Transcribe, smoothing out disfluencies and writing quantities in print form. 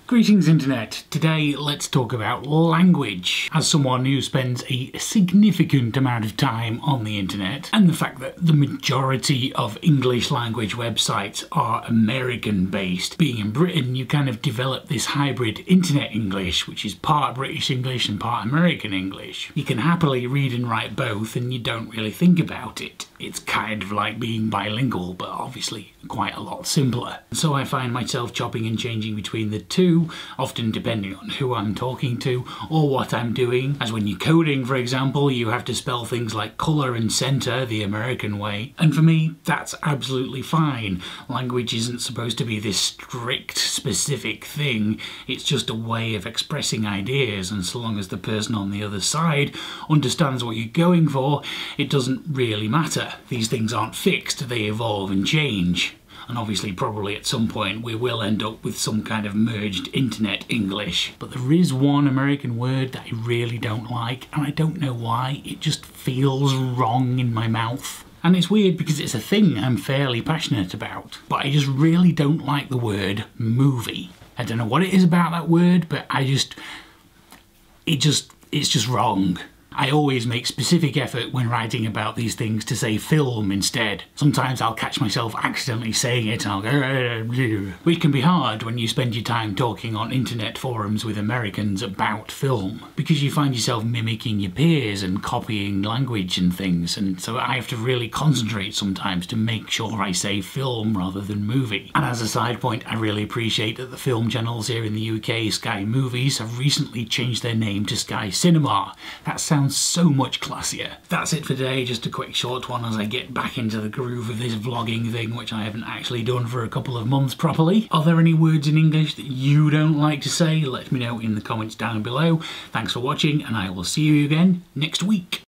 Greetings Internet. Today let's talk about language. As someone who spends a significant amount of time on the internet, and the fact that the majority of English language websites are American based, being in Britain you kind of develop this hybrid internet English which is part British English and part American English. You can happily read and write both and you don't really think about it. It's kind of like being bilingual, but obviously quite a lot simpler. So I find myself chopping and changing between the two, often depending on who I'm talking to or what I'm doing. As when you're coding, for example, you have to spell things like colour and centre the American way. And for me, that's absolutely fine. Language isn't supposed to be this strict, specific thing. It's just a way of expressing ideas, and so long as the person on the other side understands what you're going for, it doesn't really matter. These things aren't fixed, they evolve and change. And obviously probably at some point we will end up with some kind of merged internet English. But there is one American word that I really don't like, and I don't know why, it just feels wrong in my mouth. And it's weird because it's a thing I'm fairly passionate about, but I just really don't like the word movie. I don't know what it is about that word, but it's just wrong. I always make specific effort when writing about these things to say film instead. Sometimes I'll catch myself accidentally saying it and I'll go, which can be hard when you spend your time talking on internet forums with Americans about film, because you find yourself mimicking your peers and copying language and things, and so I have to really concentrate sometimes to make sure I say film rather than movie. And as a side point, I really appreciate that the film channels here in the UK, Sky Movies, have recently changed their name to Sky Cinema. That sounds so much classier. That's it for today, just a quick short one as I get back into the groove of this vlogging thing, which I haven't actually done for a couple of months properly. Are there any words in English that you don't like to say? Let me know in the comments down below. Thanks for watching, and I will see you again next week.